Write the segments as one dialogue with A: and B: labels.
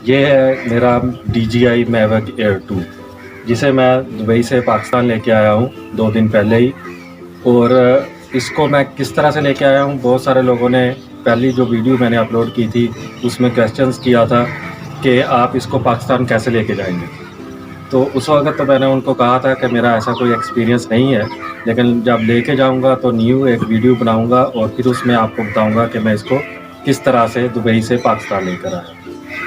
A: ये है मेरा DJI Mavic Air 2 जिसे मैं दुबई से पाकिस्तान लेके आया हूँ 2 दिन पहले ही। और इसको मैं किस तरह से लेके आया हूँ, बहुत सारे लोगों ने पहली जो वीडियो मैंने अपलोड की थी उसमें क्वेश्चंस किया था कि आप इसको पाकिस्तान कैसे लेके जाएंगे। तो उस वक्त तो मैंने उनको कहा था कि मेरा ऐसा कोई एक्सपीरियंस नहीं है, लेकिन जब लेके जाऊंगा तो न्यू एक वीडियो बनाऊंगा और फिर उसमें आपको बताऊंगा कि मैं इसको किस तरह से दुबई से पाकिस्तान लेकर आया।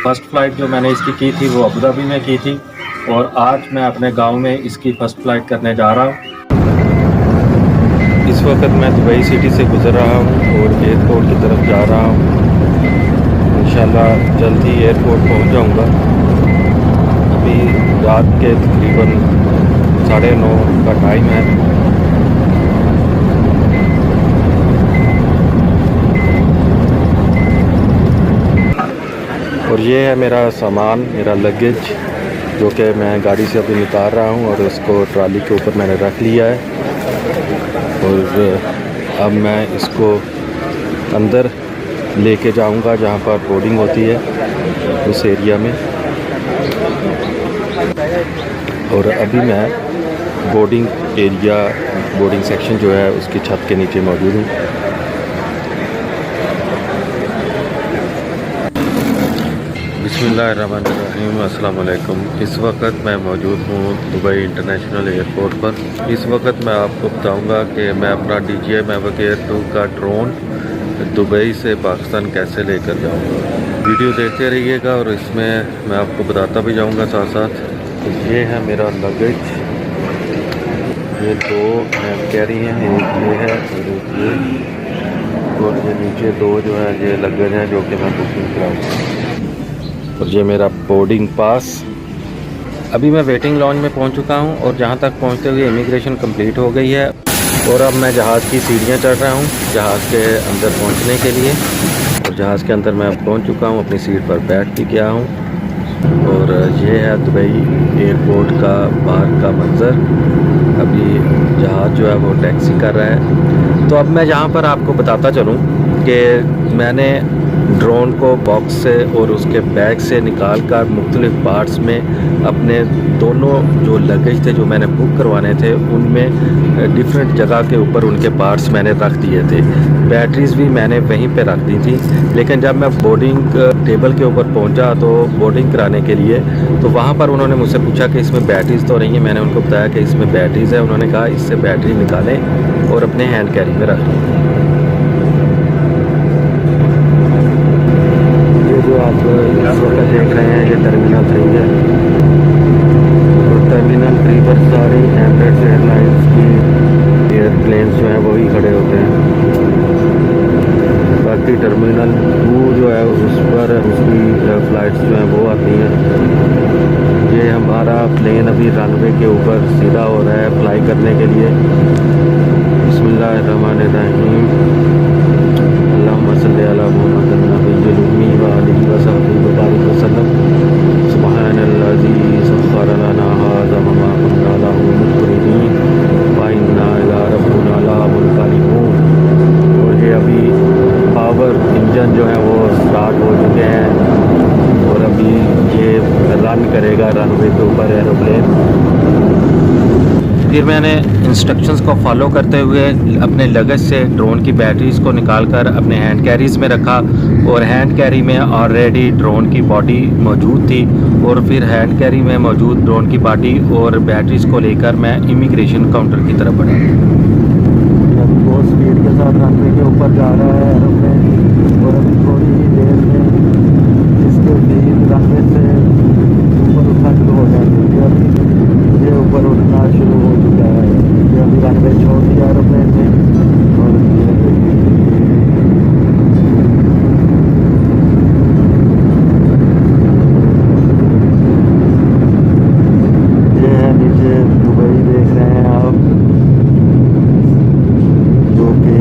A: फ़र्स्ट फ़्लाइट जो मैंने इसकी की थी वो अबू धाबी में की थी और आज मैं अपने गांव में इसकी फ़र्स्ट फ़्लाइट करने जा रहा हूँ। इस वक्त मैं दुबई सिटी से गुज़र रहा हूँ और एयरपोर्ट की तरफ जा रहा हूँ। इंशाल्लाह जल्द ही एयरपोर्ट पहुँच जाऊँगा। अभी रात के तकरीबन 9:30 का टाइम है। और ये है मेरा सामान, मेरा लगेज, जो कि मैं गाड़ी से अभी निकाल रहा हूँ और उसको ट्रॉली के ऊपर मैंने रख लिया है। और अब मैं इसको अंदर लेके जाऊँगा जहाँ पर बोर्डिंग होती है, उस एरिया में। और अभी मैं बोर्डिंग एरिया, बोर्डिंग सेक्शन जो है उसकी छत के नीचे मौजूद हूँ। बिस्मिल्लाहिर्रहमानिर्रहीम, अस्सलाम वालेकुम। इस वक्त मैं मौजूद हूँ दुबई इंटरनेशनल एयरपोर्ट पर। इस वक्त मैं आपको बताऊंगा कि मैं अपना DJI Mavic Air 2 का ड्रोन दुबई से पाकिस्तान कैसे लेकर जाऊंगा। वीडियो देखते रहिएगा और इसमें मैं आपको बताता भी जाऊंगा साथ साथ। तो ये है मेरा लगेज, ये 2 हैंड कैरी हैं, एक ये है और एक ये, और ये नीचे 2 जो है ये लगेज हैं जो कि मैं बुकिंग कराऊँगा। और ये मेरा बोर्डिंग पास। अभी मैं वेटिंग लॉन्ज में पहुंच चुका हूं और जहां तक पहुंचते हुए इमिग्रेशन कंप्लीट हो गई है और अब मैं जहाज़ की सीढ़ियां चढ़ रहा हूं जहाज़ के अंदर पहुंचने के लिए। और जहाज़ के अंदर मैं अब पहुंच चुका हूं, अपनी सीट पर बैठ भी गया हूं। और ये है दुबई एयरपोर्ट का बाहर का मंज़र। अभी जहाज़ जो है वो टैक्सी कर रहा है। तो अब मैं यहाँ पर आपको बताता चलूँ कि मैंने ड्रोन को बॉक्स से और उसके बैग से निकाल कर मुख्तलिफ पार्ट्स में अपने दोनों जो लगेज थे जो मैंने बुक करवाने थे उनमें डिफरेंट जगह के ऊपर उनके पार्ट्स मैंने रख दिए थे। बैटरीज़ भी मैंने वहीं पे रख दी थी। लेकिन जब मैं बोर्डिंग टेबल के ऊपर पहुंचा तो बोर्डिंग कराने के लिए, तो वहाँ पर उन्होंने मुझसे पूछा कि इसमें बैटरीज़ तो नहीं है। मैंने उनको बताया कि इसमें बैटरीज़ है। उन्होंने कहा इससे बैटरी निकालें और अपने हैंड कैरी में रख लें। जो आप इस वक्त देख रहे हैं ये टर्मिनल 3 है। और टर्मिनल 3 पर सारी एमिरेट्स एयरलाइंस की एयरप्लेन्स जो हैं वही खड़े होते हैं। बाकी टर्मिनल 2 जो है उस पर उसकी फ़्लाइट्स जो हैं वो आती हैं। ये हमारा प्लेन अभी रनवे के ऊपर सीधा हो रहा है फ्लाई करने के लिए। बिस्मिल्लाहिर्रहमानिर्रहीम, अल्लाहुम्मा सल्ली अला मुहम्मद नबिय्यिल उम्मी व आलिहि व सहबिहि व बारिक वसल्लम। सुब्हानल्लज़ी सख्खर लना हाज़ा व मा कुन्ना लहू मुक़रिनीन व इन्ना इला रब्बिना लमुनक़लिबून। और ये अभी पावर इंजन जो है वो स्टार्ट हो चुके हैं और अभी ये रन करेगा रनवे के ऊपर एरोप्लेन। फिर मैंने इंस्ट्रक्शंस को फॉलो करते हुए अपने लगेज से ड्रोन की बैटरीज़ को निकालकर अपने हैंड कैरीज़ में रखा और हैंड कैरी में ऑलरेडी ड्रोन की बॉडी मौजूद थी। और फिर हैंड कैरी में मौजूद ड्रोन की बॉडी और बैटरीज़ को लेकर मैं इमिग्रेशन काउंटर की तरफ बढ़ा। बहुत स्पीड के साथ रनवे के ऊपर जा रहा है एरोप्लेन और अभी थोड़ी ही देर में इसके बीच रनवे से ऊपर उठना शुरू हो जाएगी। ये ऊपर उठना शुरू हो चुका है। ये अभी रनवे छोड़ दिया एरोप्लेन ने और ये है नीचे दुबई देख रहे हैं आप, जो कि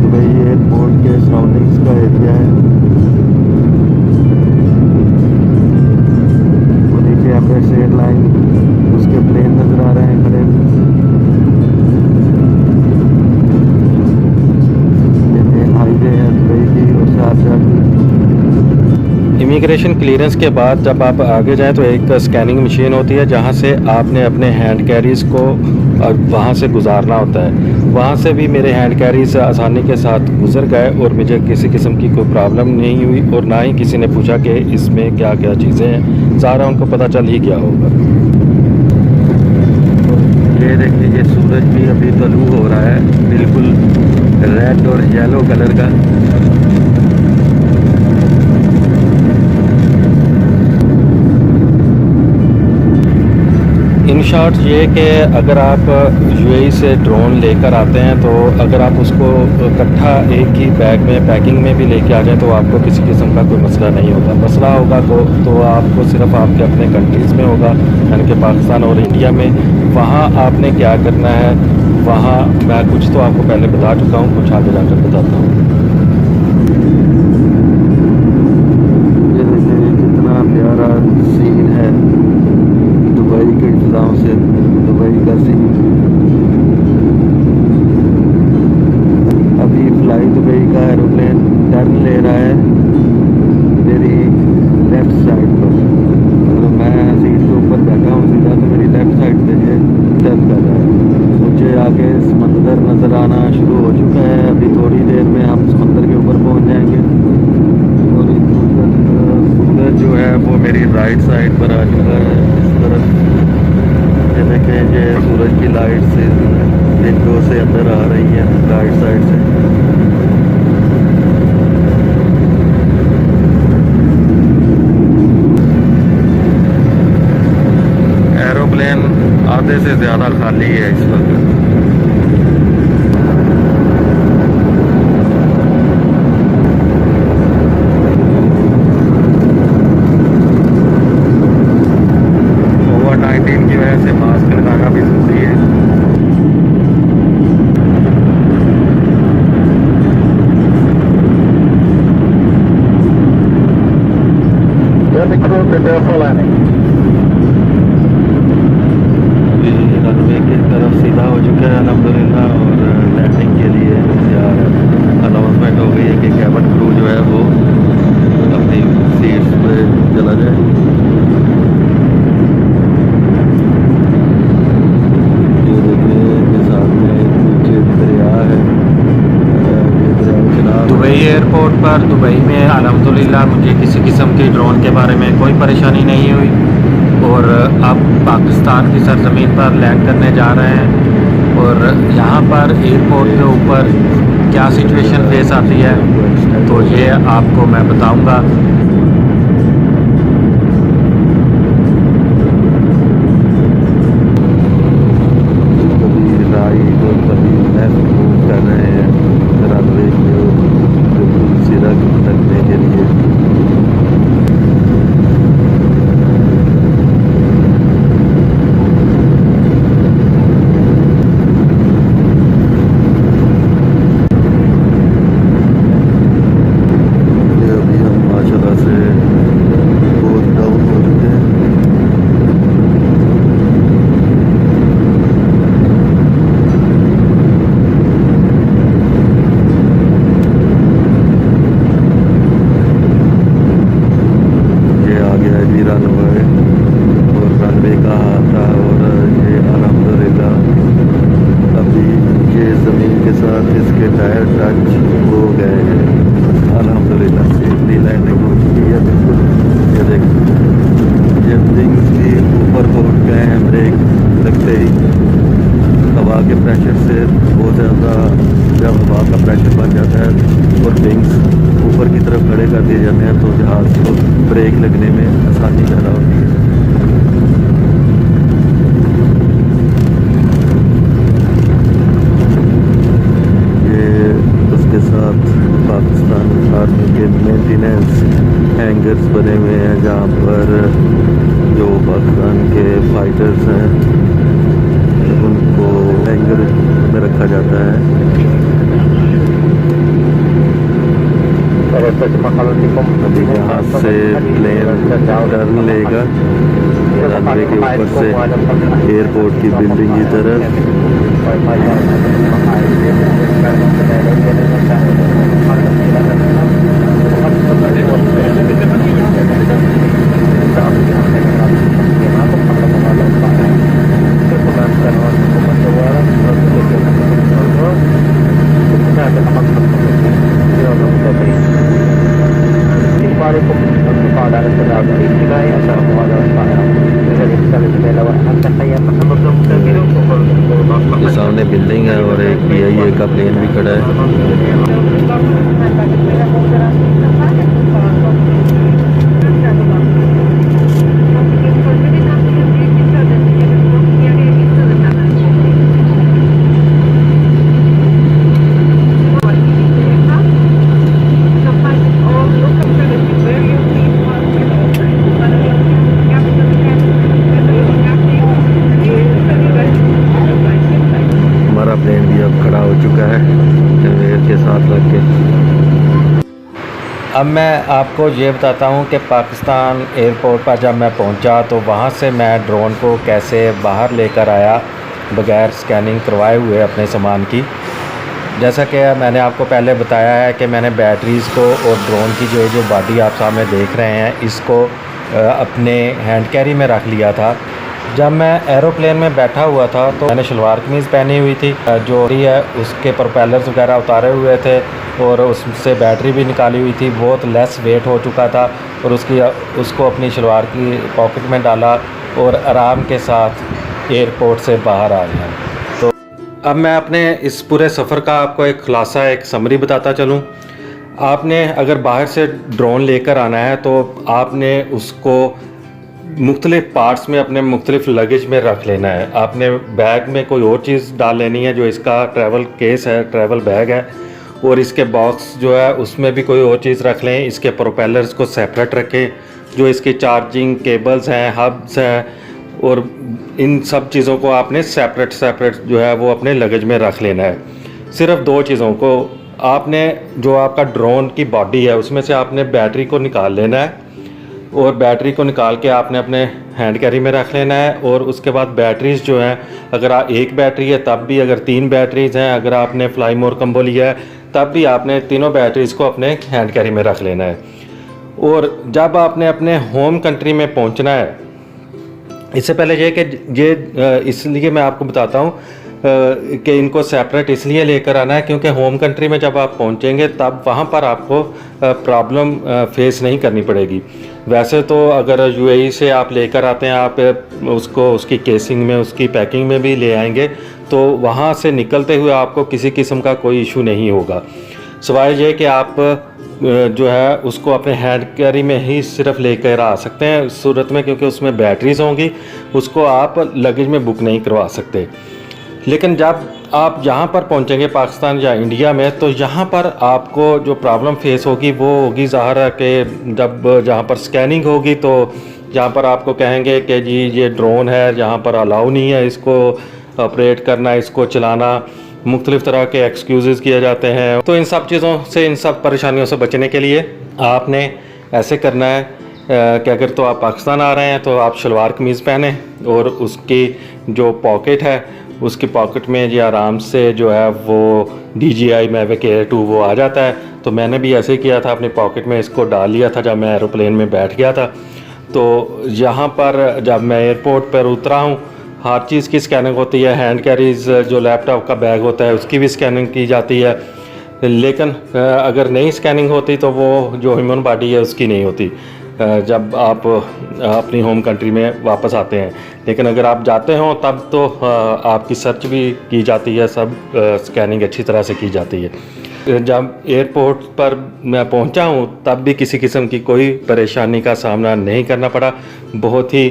A: दुबई एयरपोर्ट के सराउंडिंग्स का एरिया है। इमिग्रेशन क्लियरेंस के बाद जब आप आगे जाएं तो एक स्कैनिंग मशीन होती है जहां से आपने अपने हैंड कैरीज को वहां से गुजारना होता है। वहां से भी मेरे हैंड कैरीज आसानी के साथ गुजर गए और मुझे किसी किस्म की कोई प्रॉब्लम नहीं हुई और ना ही किसी ने पूछा कि इसमें क्या क्या चीज़ें हैं, सारा उनको पता चल ही गया होगा। ये देखिए, ये सूरज भी अभी तलू हो रहा है, बिल्कुल रेड और येलो कलर का। इन शॉर्ट ये कि अगर आप यूएई से ड्रोन लेकर आते हैं तो अगर आप उसको इकट्ठा एक ही बैग में पैकिंग में भी लेके आ जाएं तो आपको किसी किस्म का कोई मसला नहीं होगा। मसला होगा तो आपको सिर्फ आपके अपने कंट्रीज़ में होगा, यानी कि पाकिस्तान और इंडिया में। वहाँ आपने क्या करना है, वहाँ मैं कुछ तो आपको पहले बता चुका हूँ, कुछ आगे जाकर बताता हूँ। ये देखिए कितना प्यारा सीन है दुबई के इंतजाम से, दुबई का सीन। अभी फ्लाई दुबई का एरोप्लेन टर्न ले रहा है मेरी लेफ्ट साइड पर। तो मैं सीट के ऊपर बैठा हूँ सीधा, तो मेरी लेफ्ट साइड पे ये टर्न कर रहा है। मुझे आगे समंदर नज़र आना शुरू हो चुका है। अभी थोड़ी देर में हम समंदर के ऊपर पहुँच जाएंगे और सूरज जो है वो मेरी राइट साइड पर आ चुका है इस तरफ। ये देखें, ये सूरज की लाइट से विंडो से अंदर आ रही है राइट साइड से। एरोप्लेन आधे से ज़्यादा खाली है इस वक्त। कोविड-19 की वजह से मास्क लगाना भी ज़रूरी है। अभी रनवे की तरफ सीधा हो चुका है अल्हम्दुलिल्लाह और लैंडिंग के लिए तैयार है। अनाउंसमेंट हो गई है कि कैबिन क्रू जो है वो अपनी सीट्स पे चला जाए। ये देखिए के सामने नीचे दरिया है, ये दरिया चनाब। दुबई एयरपोर्ट पर दुबई में अल्हम्दुलिल्लाह मुझे किसी किस्म की ड्रोन के बारे में कोई परेशानी नहीं हुई और अब पाकिस्तान की सरजमीन पर लैंड करने जा रहे हैं। और यहाँ पर एयरपोर्ट के ऊपर क्या सिचुएशन फेस आती है तो ये आपको मैं बताऊँगा। कभी राइट और कभी लेफ्ट मूव कर रहे हैं रनवे को बिल्कुल सीधा करने के लिए। इसके टायर टच हो गए हैं। अल्हम्दुलिल्लाह सेफली लैंडिंग हो चुकी है बिल्कुल। ये देखिए ये विंग्स भी ऊपर को उठ गए हैं ब्रेक लगते ही। हवा के प्रेशर से बहुत ज़्यादा जब हवा का प्रेशर बन जाता है और विंग्स ऊपर की तरफ खड़े कर दिए जाते हैं तो जहाज़ को ब्रेक लगने में आसानी पैदा होती है। उसके साथ पाकिस्तान आर्मी के मेंटेनेंस हैंगर्स बने हुए हैं जहाँ पर जो पाकिस्तान के फाइटर्स हैं उनको हैंगर में रखा जाता है। अभी यहाँ से प्लेन टर्न लेगा रनवे के ऊपर से एयरपोर्ट की बिल्डिंग की तरफ। ये सामने बिल्डिंग है और एक PIA का प्लेन भी खड़ा है। हमारा प्लेन भी अब खड़ा हो चुका है कन्वेयर के साथ लग के। अब मैं आपको ये बताता हूँ कि पाकिस्तान एयरपोर्ट पर जब मैं पहुँचा तो वहाँ से मैं ड्रोन को कैसे बाहर लेकर आया बग़ैर स्कैनिंग करवाए हुए अपने सामान की। जैसा कि मैंने आपको पहले बताया है कि मैंने बैटरीज़ को और ड्रोन की जो बॉडी आप सामने देख रहे हैं इसको अपने हैंड कैरी में रख लिया था। जब मैं एरोप्लेन में बैठा हुआ था तो मैंने शलवार कमीज़ पहनी हुई थी, जो है उसके प्रोपेलर्स वगैरह उतारे हुए थे और उससे बैटरी भी निकाली हुई थी। बहुत लेस वेट हो चुका था और उसको अपनी शलवार की पॉकेट में डाला और आराम के साथ एयरपोर्ट से बाहर आ गया। तो अब मैं अपने इस पूरे सफ़र का आपको एक खुलासा, एक समरी बताता चलूँ। आपने अगर बाहर से ड्रोन लेकर आना है तो आपने उसको मुख्तलिफ़ पार्ट्स में अपने मुख्तलिफ़ लगेज में रख लेना है। आपने बैग में कोई और चीज़ डाल लेनी है, जो इसका ट्रैवल केस है, ट्रैवल बैग है, और इसके बॉक्स जो है उसमें भी कोई और चीज़ रख लें। इसके प्रोपेलर्स को सेपरेट रखें, जो इसकी चार्जिंग केबल्स हैं, हब्स हैं, और इन सब चीज़ों को आपने सेपरेट जो है वो अपने लगेज में रख लेना है। सिर्फ दो चीज़ों को आपने, जो आपका ड्रोन की बॉडी है उसमें से आपने बैटरी को निकाल लेना है और बैटरी को निकाल के आपने अपने हैंड कैरी में रख लेना है। और उसके बाद बैटरीज़ जो हैं, अगर आप एक बैटरी है तब भी, अगर 3 बैटरीज़ हैं, अगर आपने फ्लाई मोर कम्बो लिया है तब भी आपने तीनों बैटरीज़ को अपने हैंड कैरी में रख लेना है। और जब आपने अपने होम कंट्री में पहुंचना है, इससे पहले ये इसलिए मैं आपको बताता हूँ कि इनको सेपरेट इसलिए लेकर आना है क्योंकि होम कंट्री में जब आप पहुंचेंगे तब वहाँ पर आपको प्रॉब्लम फेस नहीं करनी पड़ेगी। वैसे तो अगर UAE से आप लेकर आते हैं, आप उसको उसकी केसिंग में, उसकी पैकिंग में भी ले आएंगे तो वहाँ से निकलते हुए आपको किसी किस्म का कोई इशू नहीं होगा, सिवाय ये कि आप जो है उसको अपने हैंड कैरी में ही सिर्फ लेकर आ सकते हैं इस सूरत में, क्योंकि उसमें बैटरीज होंगी, उसको आप लगेज में बुक नहीं करवा सकते। लेकिन जब आप यहाँ पर पहुँचेंगे पाकिस्तान या इंडिया में, तो यहाँ पर आपको जो प्रॉब्लम फेस होगी वो होगी, ज़ाहिर है कि जब जहाँ पर स्कैनिंग होगी तो जहाँ पर आपको कहेंगे कि जी ये ड्रोन है, यहाँ पर अलाउ नहीं है इसको ऑपरेट करना, इसको चलाना, मुख्तलिफ़ तरह के एक्सक्यूज़ किए जाते हैं। तो इन सब चीज़ों से, इन सब परेशानियों से बचने के लिए आपने ऐसे करना है कि अगर तो आप पाकिस्तान आ रहे हैं तो आप शलवार कमीज़ पहने और उसकी जो पॉकेट है उसकी पॉकेट में जी आराम से जो है वो DJI Mavic Air 2 वो आ जाता है। तो मैंने भी ऐसे ही किया था, अपनी पॉकेट में इसको डाल लिया था जब मैं एरोप्लेन में बैठ गया था। तो यहाँ पर जब मैं एयरपोर्ट पर उतरा हूँ, हर चीज़ की स्कैनिंग होती है, हैंड कैरीज जो लैपटॉप का बैग होता है उसकी भी स्कैनिंग की जाती है। लेकिन अगर नहीं स्कैनिंग होती तो वो जो ह्यूमन बॉडी है उसकी नहीं होती जब आप अपनी होम कंट्री में वापस आते हैं। लेकिन अगर आप जाते हो तब तो आपकी सर्च भी की जाती है, सब स्कैनिंग अच्छी तरह से की जाती है। जब एयरपोर्ट पर मैं पहुंचा हूं तब भी किसी किस्म की कोई परेशानी का सामना नहीं करना पड़ा। बहुत ही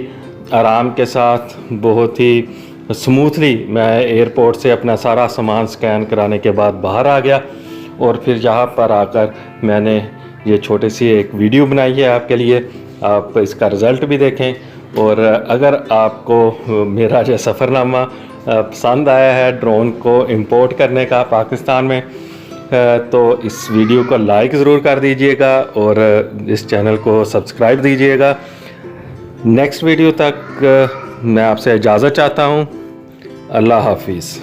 A: आराम के साथ, बहुत ही स्मूथली मैं एयरपोर्ट से अपना सारा सामान स्कैन कराने के बाद बाहर आ गया और फिर यहाँ पर आकर मैंने ये छोटी सी एक वीडियो बनाई है आपके लिए। आप इसका रिज़ल्ट भी देखें और अगर आपको मेरा जो सफ़रनामा पसंद आया है ड्रोन को इंपोर्ट करने का पाकिस्तान में, तो इस वीडियो को लाइक ज़रूर कर दीजिएगा और इस चैनल को सब्सक्राइब दीजिएगा। नेक्स्ट वीडियो तक मैं आपसे इजाज़त चाहता हूँ। अल्लाह हाफिज़।